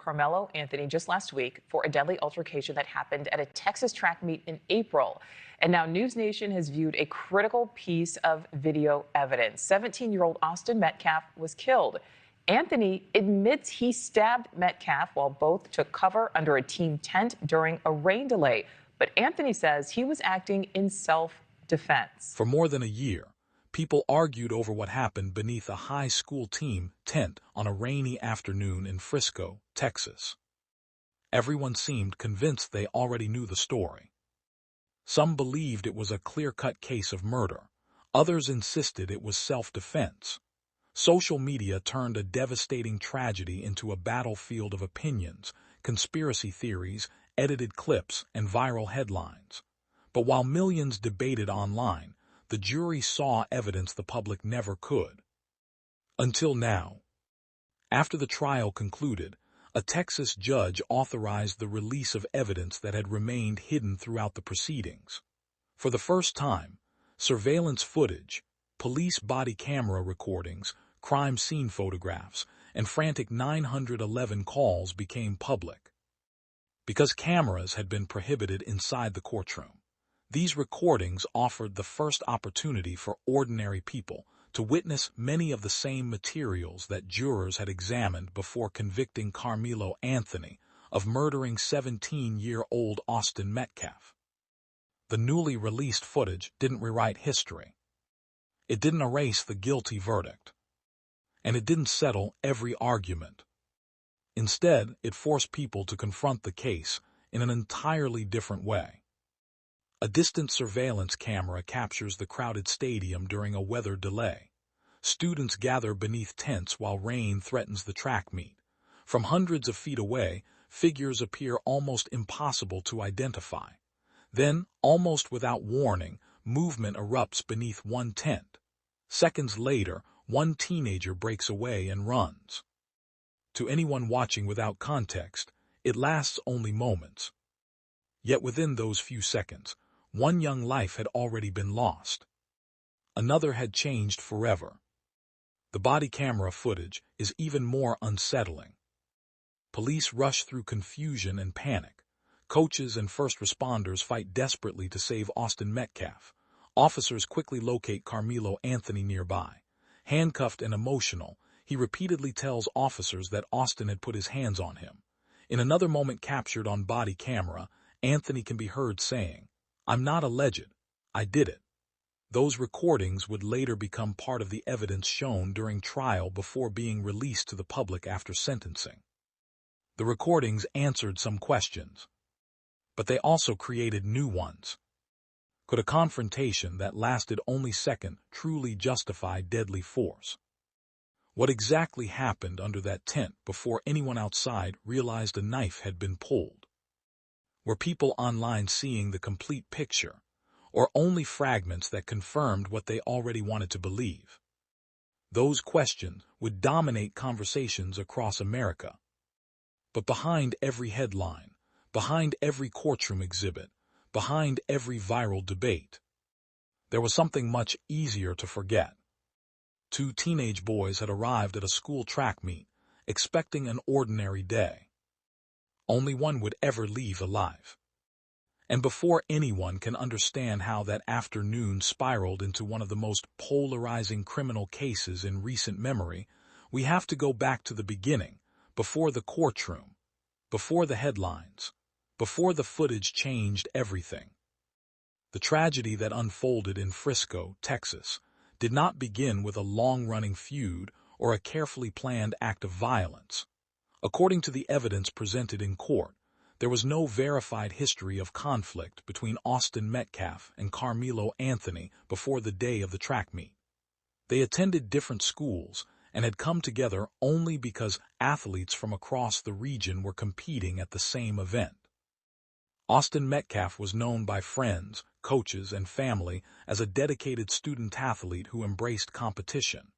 Karmelo Anthony just last week for a deadly altercation that happened at a Texas track meet in April. And now News Nation has viewed a critical piece of video evidence. 17-year-old Austin Metcalf was killed. Anthony admits he stabbed Metcalf while both took cover under a team tent during a rain delay. But Anthony says he was acting in self-defense. For more than a year, people argued over what happened beneath a high school team tent on a rainy afternoon in Frisco, Texas. Everyone seemed convinced they already knew the story. Some believed it was a clear-cut case of murder. Others insisted it was self-defense. Social media turned a devastating tragedy into a battlefield of opinions, conspiracy theories, edited clips, and viral headlines. But while millions debated online, the jury saw evidence the public never could. Until now. After the trial concluded, a Texas judge authorized the release of evidence that had remained hidden throughout the proceedings. For the first time, surveillance footage, police body camera recordings, crime scene photographs, and frantic 911 calls became public. Because cameras had been prohibited inside the courtroom, these recordings offered the first opportunity for ordinary people to witness many of the same materials that jurors had examined before convicting Karmelo Anthony of murdering 17-year-old Austin Metcalf. The newly released footage didn't rewrite history. It didn't erase the guilty verdict. And it didn't settle every argument. Instead, it forced people to confront the case in an entirely different way. A distant surveillance camera captures the crowded stadium during a weather delay. Students gather beneath tents while rain threatens the track meet. From hundreds of feet away, figures appear almost impossible to identify. Then, almost without warning, movement erupts beneath one tent. Seconds later, one teenager breaks away and runs. To anyone watching without context, it lasts only moments. Yet within those few seconds, one young life had already been lost. Another had changed forever. The body camera footage is even more unsettling. Police rush through confusion and panic. Coaches and first responders fight desperately to save Austin Metcalf. Officers quickly locate Karmelo Anthony nearby. Handcuffed and emotional, he repeatedly tells officers that Austin had put his hands on him. In another moment captured on body camera, Anthony can be heard saying, "I'm not alleged. I did it." Those recordings would later become part of the evidence shown during trial before being released to the public after sentencing. The recordings answered some questions, but they also created new ones. Could a confrontation that lasted only seconds truly justify deadly force? What exactly happened under that tent before anyone outside realized a knife had been pulled? Were people online seeing the complete picture, or only fragments that confirmed what they already wanted to believe? Those questions would dominate conversations across America. But behind every headline, behind every courtroom exhibit, behind every viral debate, there was something much easier to forget. Two teenage boys had arrived at a school track meet, expecting an ordinary day. Only one would ever leave alive. And before anyone can understand how that afternoon spiraled into one of the most polarizing criminal cases in recent memory, we have to go back to the beginning, before the courtroom, before the headlines, before the footage changed everything. The tragedy that unfolded in Frisco, Texas, did not begin with a long-running feud or a carefully planned act of violence. According to the evidence presented in court, there was no verified history of conflict between Austin Metcalf and Karmelo Anthony before the day of the track meet. They attended different schools and had come together only because athletes from across the region were competing at the same event. Austin Metcalf was known by friends, coaches, and family as a dedicated student-athlete who embraced competition.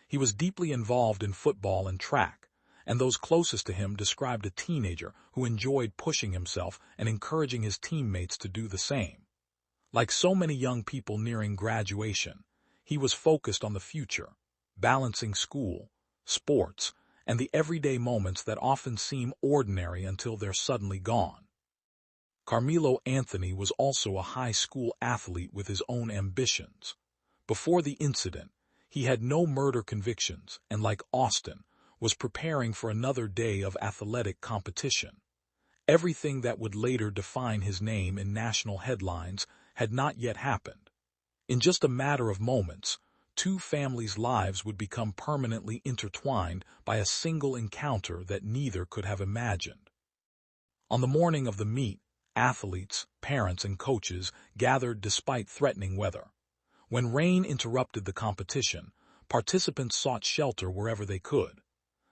He was deeply involved in football and track, and those closest to him described a teenager who enjoyed pushing himself and encouraging his teammates to do the same. Like so many young people nearing graduation, he was focused on the future, balancing school, sports, and the everyday moments that often seem ordinary until they're suddenly gone. Karmelo Anthony was also a high school athlete with his own ambitions. Before the incident, he had no murder convictions and, like Austin, was preparing for another day of athletic competition. Everything that would later define his name in national headlines had not yet happened. In just a matter of moments, two families' lives would become permanently intertwined by a single encounter that neither could have imagined. On the morning of the meet, athletes, parents, and coaches gathered despite threatening weather. When rain interrupted the competition, participants sought shelter wherever they could.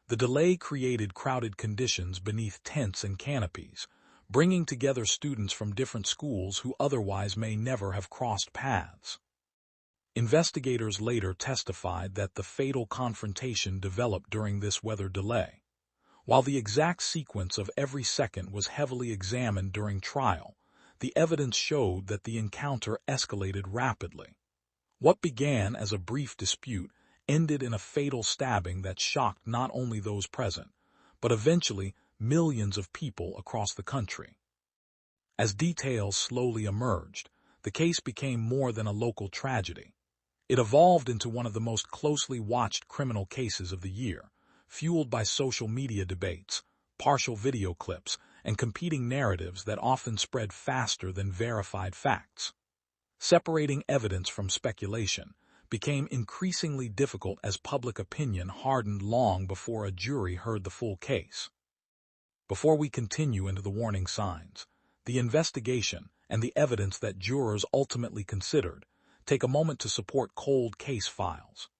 The delay created crowded conditions beneath tents and canopies, bringing together students from different schools who otherwise may never have crossed paths. Investigators later testified that the fatal confrontation developed during this weather delay. While the exact sequence of every second was heavily examined during trial, the evidence showed that the encounter escalated rapidly. What began as a brief dispute ended in a fatal stabbing that shocked not only those present, but eventually millions of people across the country. As details slowly emerged, the case became more than a local tragedy. It evolved into one of the most closely watched criminal cases of the year, fueled by social media debates, partial video clips, and competing narratives that often spread faster than verified facts. Separating evidence from speculation became increasingly difficult as public opinion hardened long before a jury heard the full case. Before we continue into the warning signs, the investigation, and the evidence that jurors ultimately considered, take a moment to support cold case files.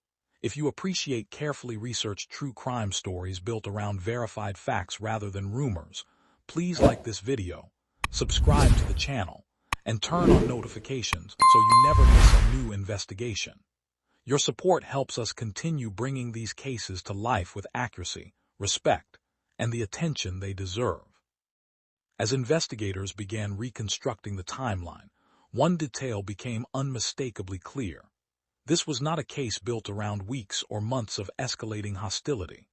If you appreciate carefully researched true crime stories built around verified facts rather than rumors, please like this video, subscribe to the channel, and turn on notifications so you never miss a new investigation. Your support helps us continue bringing these cases to life with accuracy, respect, and the attention they deserve. As investigators began reconstructing the timeline, one detail became unmistakably clear. This was not a case built around weeks or months of escalating hostility.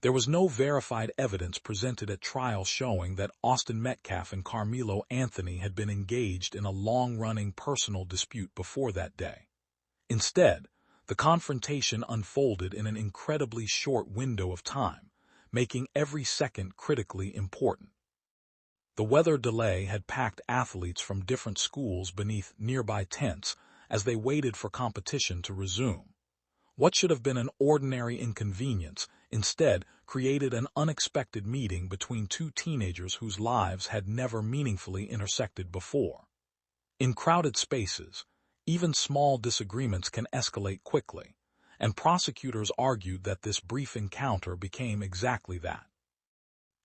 There was no verified evidence presented at trial showing that Austin Metcalf and Karmelo Anthony had been engaged in a long-running personal dispute before that day. Instead, the confrontation unfolded in an incredibly short window of time, making every second critically important. The weather delay had packed athletes from different schools beneath nearby tents as they waited for competition to resume. What should have been an ordinary inconvenience instead created an unexpected meeting between two teenagers whose lives had never meaningfully intersected before. In crowded spaces, even small disagreements can escalate quickly, and prosecutors argued that this brief encounter became exactly that.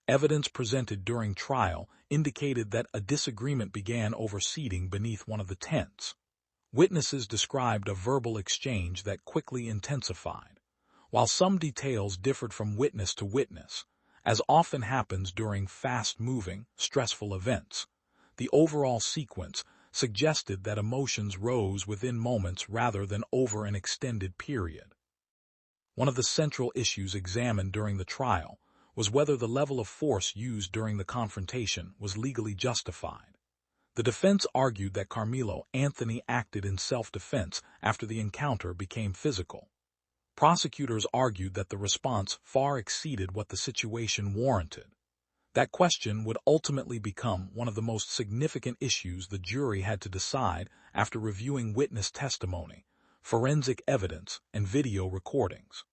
Evidence presented during trial indicated that a disagreement began over seating beneath one of the tents. Witnesses described a verbal exchange that quickly intensified, while some details differed from witness to witness. As often happens during fast-moving, stressful events, the overall sequence suggested that emotions rose within moments rather than over an extended period. One of the central issues examined during the trial was whether the level of force used during the confrontation was legally justified. The defense argued that Karmelo Anthony acted in self-defense after the encounter became physical. Prosecutors argued that the response far exceeded what the situation warranted. That question would ultimately become one of the most significant issues the jury had to decide after reviewing witness testimony, forensic evidence, and video recordings.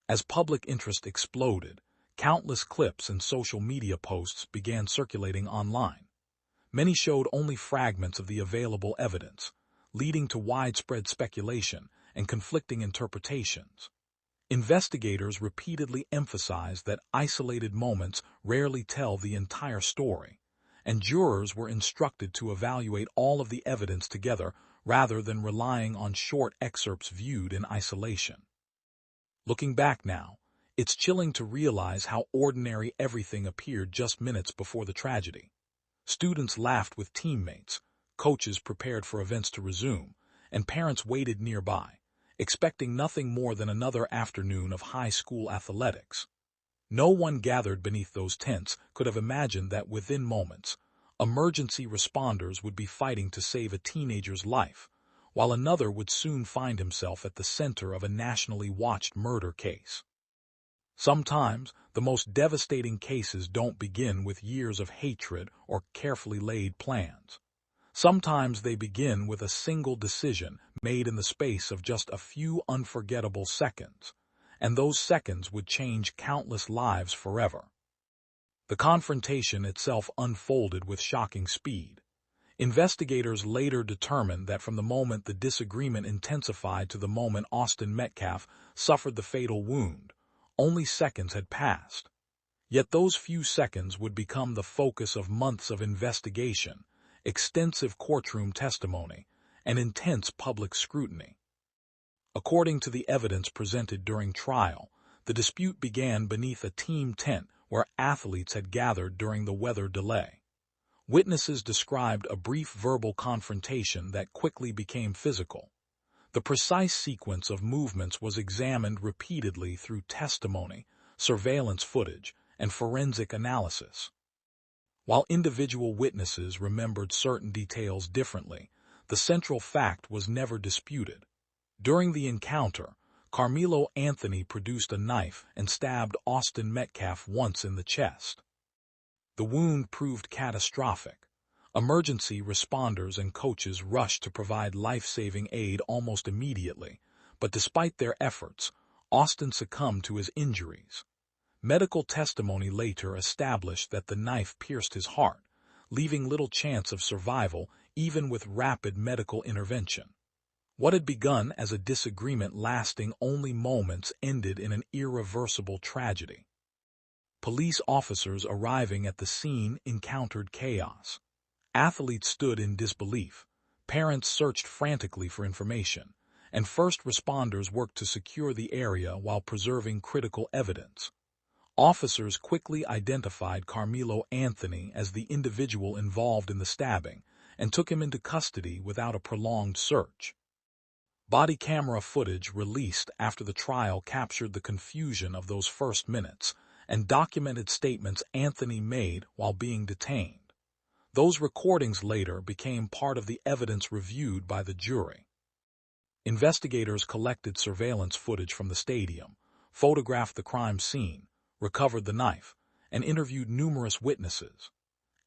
As public interest exploded, countless clips and social media posts began circulating online. Many showed only fragments of the available evidence, leading to widespread speculation and conflicting interpretations. Investigators repeatedly emphasized that isolated moments rarely tell the entire story, and jurors were instructed to evaluate all of the evidence together rather than relying on short excerpts viewed in isolation. Looking back now, it's chilling to realize how ordinary everything appeared just minutes before the tragedy. Students laughed with teammates, coaches prepared for events to resume, and parents waited nearby, expecting nothing more than another afternoon of high school athletics. No one gathered beneath those tents could have imagined that within moments, emergency responders would be fighting to save a teenager's life, while another would soon find himself at the center of a nationally watched murder case. Sometimes, the most devastating cases don't begin with years of hatred or carefully laid plans. Sometimes they begin with a single decision made in the space of just a few unforgettable seconds, and those seconds would change countless lives forever. The confrontation itself unfolded with shocking speed. Investigators later determined that from the moment the disagreement intensified to the moment Austin Metcalf suffered the fatal wound, only seconds had passed. Yet those few seconds would become the focus of months of investigation, extensive courtroom testimony, and intense public scrutiny. According to the evidence presented during trial, the dispute began beneath a team tent where athletes had gathered during the weather delay. Witnesses described a brief verbal confrontation that quickly became physical. The precise sequence of movements was examined repeatedly through testimony, surveillance footage, and forensic analysis. While individual witnesses remembered certain details differently, the central fact was never disputed. During the encounter, Karmelo Anthony produced a knife and stabbed Austin Metcalf once in the chest. The wound proved catastrophic. Emergency responders and coaches rushed to provide life-saving aid almost immediately, but despite their efforts, Austin succumbed to his injuries. Medical testimony later established that the knife pierced his heart, leaving little chance of survival even with rapid medical intervention. What had begun as a disagreement lasting only moments ended in an irreversible tragedy. Police officers arriving at the scene encountered chaos. Athletes stood in disbelief, parents searched frantically for information, and first responders worked to secure the area while preserving critical evidence. Officers quickly identified Karmelo Anthony as the individual involved in the stabbing and took him into custody without a prolonged search. Body camera footage released after the trial captured the confusion of those first minutes and documented statements Anthony made while being detained. Those recordings later became part of the evidence reviewed by the jury. Investigators collected surveillance footage from the stadium, photographed the crime scene, recovered the knife, and interviewed numerous witnesses.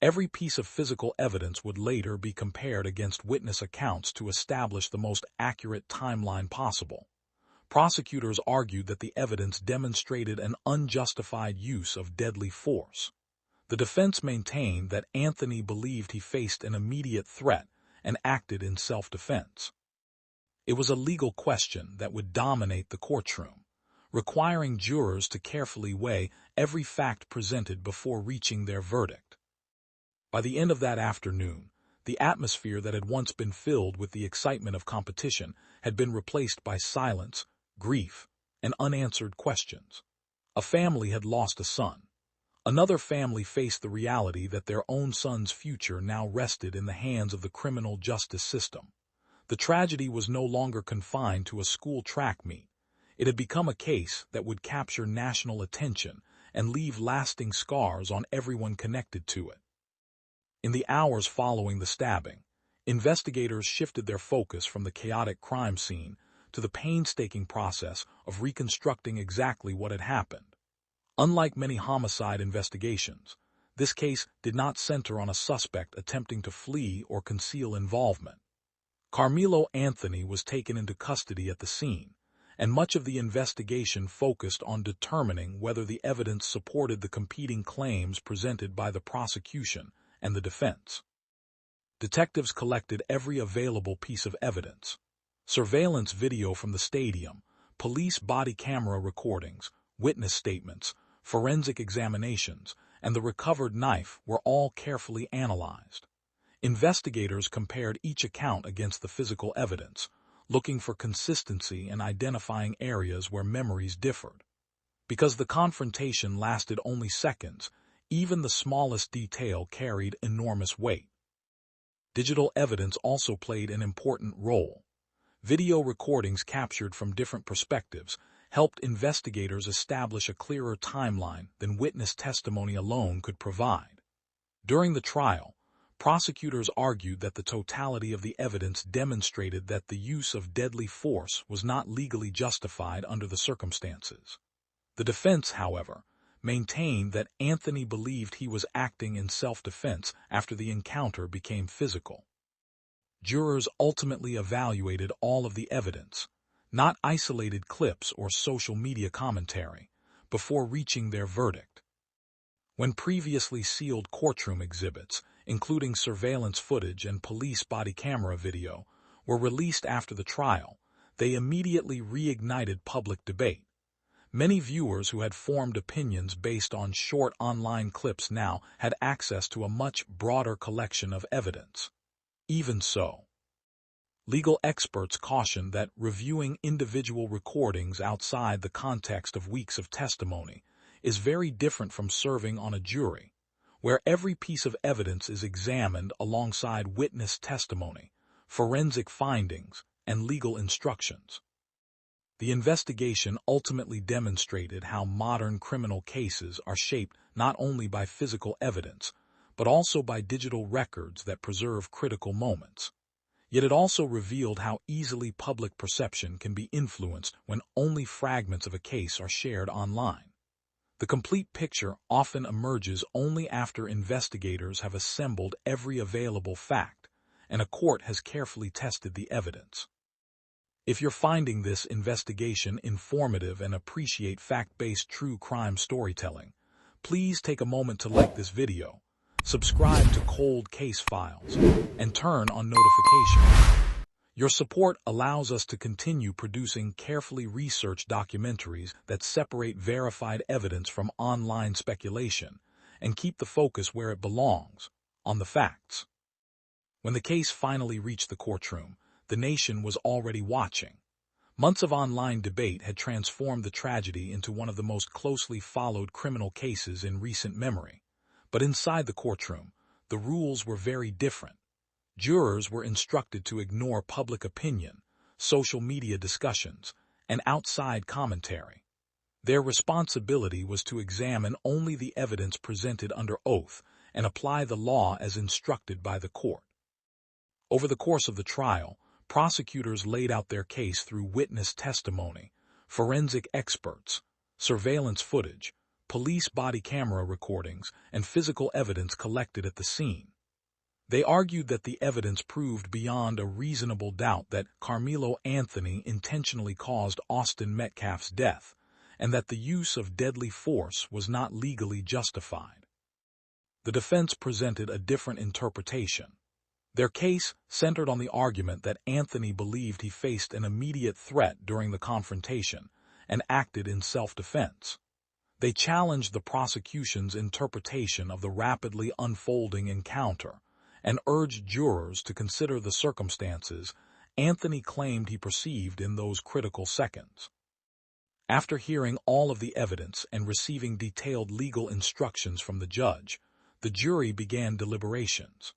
Every piece of physical evidence would later be compared against witness accounts to establish the most accurate timeline possible. Prosecutors argued that the evidence demonstrated an unjustified use of deadly force. The defense maintained that Anthony believed he faced an immediate threat and acted in self-defense. It was a legal question that would dominate the courtroom, requiring jurors to carefully weigh every fact presented before reaching their verdict. By the end of that afternoon, the atmosphere that had once been filled with the excitement of competition had been replaced by silence, grief, and unanswered questions. A family had lost a son. Another family faced the reality that their own son's future now rested in the hands of the criminal justice system. The tragedy was no longer confined to a school track meet. It had become a case that would capture national attention and leave lasting scars on everyone connected to it. In the hours following the stabbing, investigators shifted their focus from the chaotic crime scene to the painstaking process of reconstructing exactly what had happened. Unlike many homicide investigations, this case did not center on a suspect attempting to flee or conceal involvement. Karmelo Anthony was taken into custody at the scene, and much of the investigation focused on determining whether the evidence supported the competing claims presented by the prosecution and the defense. Detectives collected every available piece of evidence: surveillance video from the stadium, police body camera recordings, witness statements, forensic examinations, and the recovered knife were all carefully analyzed. Investigators compared each account against the physical evidence, looking for consistency and identifying areas where memories differed. Because the confrontation lasted only seconds, even the smallest detail carried enormous weight. Digital evidence also played an important role. Video recordings captured from different perspectives helped investigators establish a clearer timeline than witness testimony alone could provide. During the trial, prosecutors argued that the totality of the evidence demonstrated that the use of deadly force was not legally justified under the circumstances. The defense, however, maintained that Anthony believed he was acting in self-defense after the encounter became physical. Jurors ultimately evaluated all of the evidence, not isolated clips or social media commentary, before reaching their verdict. When previously sealed courtroom exhibits, including surveillance footage and police body camera video, were released after the trial, they immediately reignited public debate. Many viewers who had formed opinions based on short online clips now had access to a much broader collection of evidence. Even so, legal experts cautioned that reviewing individual recordings outside the context of weeks of testimony is very different from serving on a jury, where every piece of evidence is examined alongside witness testimony, forensic findings, and legal instructions. The investigation ultimately demonstrated how modern criminal cases are shaped not only by physical evidence, but also by digital records that preserve critical moments. Yet it also revealed how easily public perception can be influenced when only fragments of a case are shared online. The complete picture often emerges only after investigators have assembled every available fact, and a court has carefully tested the evidence. If you're finding this investigation informative and appreciate fact-based true crime storytelling, please take a moment to like this video, subscribe to Cold Case Files, and turn on notifications. Your support allows us to continue producing carefully researched documentaries that separate verified evidence from online speculation and keep the focus where it belongs, on the facts. When the case finally reached the courtroom, the nation was already watching. Months of online debate had transformed the tragedy into one of the most closely followed criminal cases in recent memory. But inside the courtroom, the rules were very different. Jurors were instructed to ignore public opinion, social media discussions, and outside commentary. Their responsibility was to examine only the evidence presented under oath and apply the law as instructed by the court. Over the course of the trial, prosecutors laid out their case through witness testimony, forensic experts, surveillance footage, police body camera recordings, and physical evidence collected at the scene. They argued that the evidence proved beyond a reasonable doubt that Karmelo Anthony intentionally caused Austin Metcalf's death, and that the use of deadly force was not legally justified. The defense presented a different interpretation. Their case centered on the argument that Anthony believed he faced an immediate threat during the confrontation and acted in self-defense. They challenged the prosecution's interpretation of the rapidly unfolding encounter and urged jurors to consider the circumstances Anthony claimed he perceived in those critical seconds. After hearing all of the evidence and receiving detailed legal instructions from the judge, the jury began deliberations.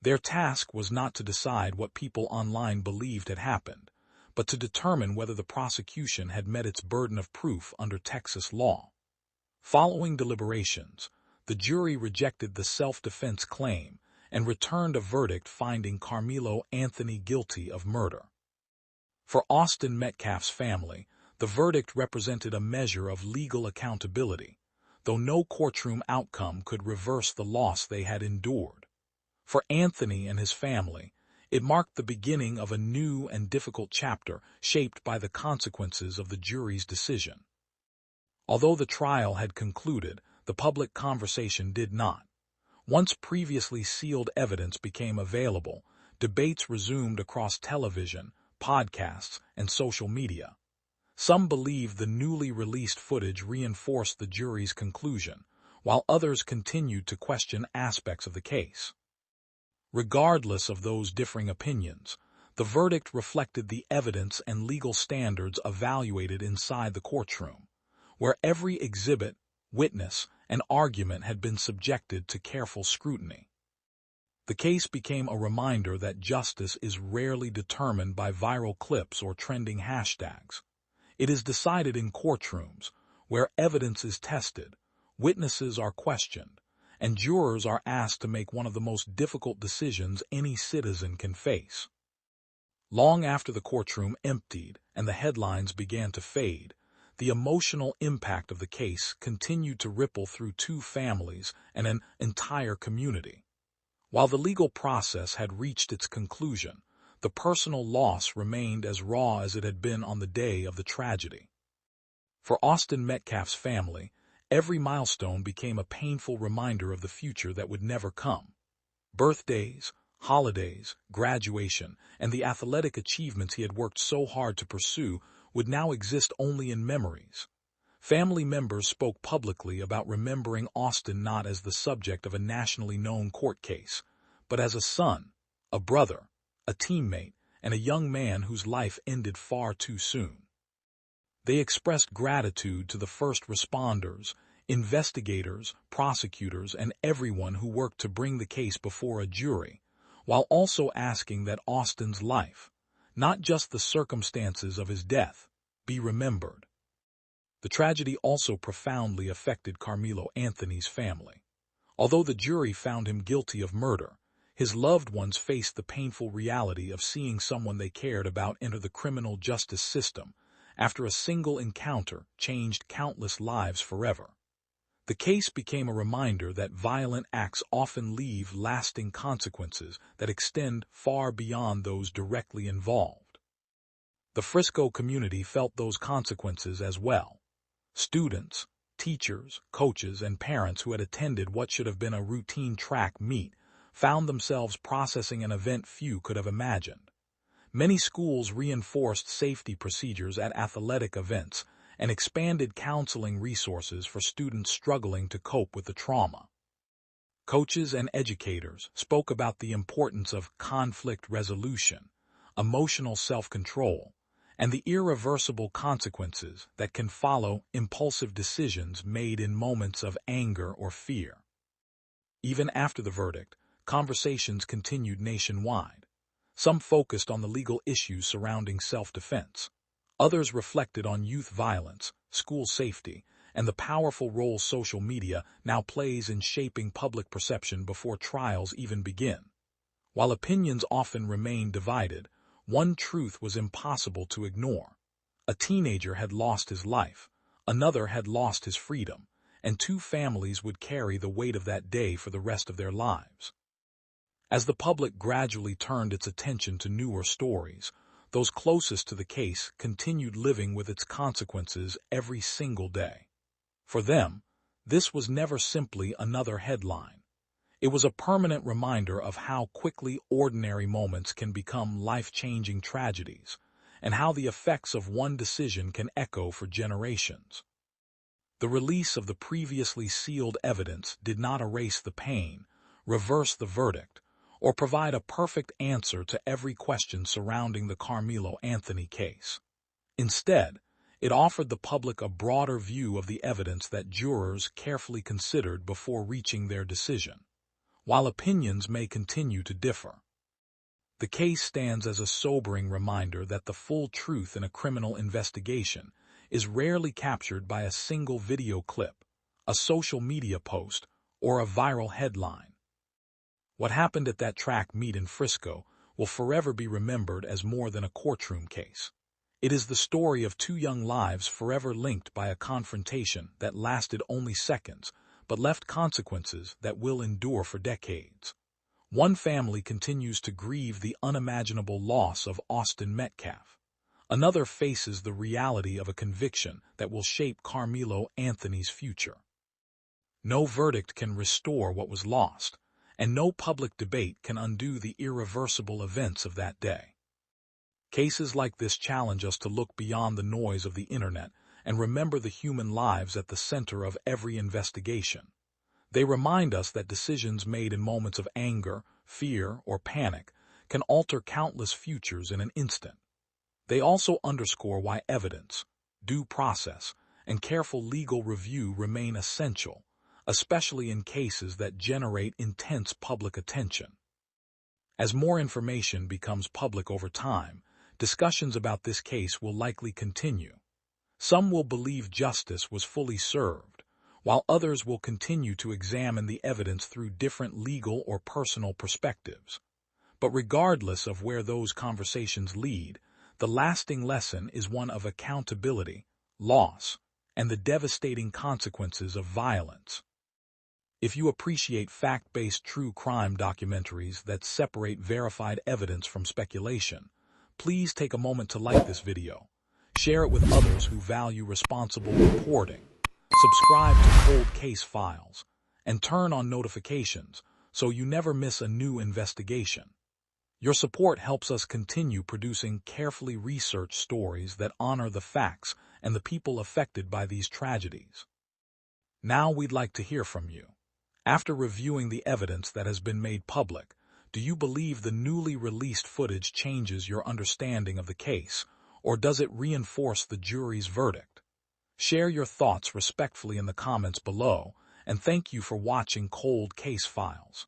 Their task was not to decide what people online believed had happened, but to determine whether the prosecution had met its burden of proof under Texas law. Following deliberations, the jury rejected the self-defense claim and returned a verdict finding Karmelo Anthony guilty of murder. For Austin Metcalf's family, the verdict represented a measure of legal accountability, though no courtroom outcome could reverse the loss they had endured. For Anthony and his family, it marked the beginning of a new and difficult chapter shaped by the consequences of the jury's decision. Although the trial had concluded, the public conversation did not. Once previously sealed evidence became available, debates resumed across television, podcasts, and social media. Some believed the newly released footage reinforced the jury's conclusion, while others continued to question aspects of the case. Regardless of those differing opinions, the verdict reflected the evidence and legal standards evaluated inside the courtroom, where every exhibit, witness, and argument had been subjected to careful scrutiny. The case became a reminder that justice is rarely determined by viral clips or trending hashtags. It is decided in courtrooms, where evidence is tested, witnesses are questioned, and jurors are asked to make one of the most difficult decisions any citizen can face. Long after the courtroom emptied and the headlines began to fade, the emotional impact of the case continued to ripple through two families and an entire community. While the legal process had reached its conclusion, the personal loss remained as raw as it had been on the day of the tragedy. For Austin Metcalf's family, every milestone became a painful reminder of the future that would never come. Birthdays, holidays, graduation, and the athletic achievements he had worked so hard to pursue would now exist only in memories. Family members spoke publicly about remembering Austin not as the subject of a nationally known court case, but as a son, a brother, a teammate, and a young man whose life ended far too soon. They expressed gratitude to the first responders, investigators, prosecutors, and everyone who worked to bring the case before a jury, while also asking that Austin's life, not just the circumstances of his death, be remembered. The tragedy also profoundly affected Karmelo Anthony's family. Although the jury found him guilty of murder, his loved ones faced the painful reality of seeing someone they cared about enter the criminal justice system after a single encounter changed countless lives forever. The case became a reminder that violent acts often leave lasting consequences that extend far beyond those directly involved. The Frisco community felt those consequences as well. Students, teachers, coaches, and parents who had attended what should have been a routine track meet found themselves processing an event few could have imagined. Many schools reinforced safety procedures at athletic events and expanded counseling resources for students struggling to cope with the trauma. Coaches and educators spoke about the importance of conflict resolution, emotional self-control, and the irreversible consequences that can follow impulsive decisions made in moments of anger or fear. Even after the verdict, conversations continued nationwide. Some focused on the legal issues surrounding self-defense. Others reflected on youth violence, school safety, and the powerful role social media now plays in shaping public perception before trials even begin. While opinions often remain divided, one truth was impossible to ignore. A teenager had lost his life, another had lost his freedom, and two families would carry the weight of that day for the rest of their lives. As the public gradually turned its attention to newer stories, those closest to the case continued living with its consequences every single day. For them, this was never simply another headline. It was a permanent reminder of how quickly ordinary moments can become life-changing tragedies, and how the effects of one decision can echo for generations. The release of the previously sealed evidence did not erase the pain, reverse the verdict, or provide a perfect answer to every question surrounding the Karmelo Anthony case. Instead, it offered the public a broader view of the evidence that jurors carefully considered before reaching their decision. While opinions may continue to differ, the case stands as a sobering reminder that the full truth in a criminal investigation is rarely captured by a single video clip, a social media post, or a viral headline. What happened at that track meet in Frisco will forever be remembered as more than a courtroom case. It is the story of two young lives forever linked by a confrontation that lasted only seconds, but left consequences that will endure for decades. One family continues to grieve the unimaginable loss of Austin Metcalf. Another faces the reality of a conviction that will shape Karmelo Anthony's future. No verdict can restore what was lost, and no public debate can undo the irreversible events of that day. Cases like this challenge us to look beyond the noise of the internet and remember the human lives at the center of every investigation. They remind us that decisions made in moments of anger, fear, or panic can alter countless futures in an instant. They also underscore why evidence, due process, and careful legal review remain essential, especially in cases that generate intense public attention. As more information becomes public over time, discussions about this case will likely continue. Some will believe justice was fully served, while others will continue to examine the evidence through different legal or personal perspectives. But regardless of where those conversations lead, the lasting lesson is one of accountability, loss, and the devastating consequences of violence. If you appreciate fact-based true crime documentaries that separate verified evidence from speculation, please take a moment to like this video, share it with others who value responsible reporting, subscribe to Cold Case Files, and turn on notifications so you never miss a new investigation. Your support helps us continue producing carefully researched stories that honor the facts and the people affected by these tragedies. Now we'd like to hear from you. After reviewing the evidence that has been made public, do you believe the newly released footage changes your understanding of the case, or does it reinforce the jury's verdict? Share your thoughts respectfully in the comments below, and thank you for watching Cold Case Files.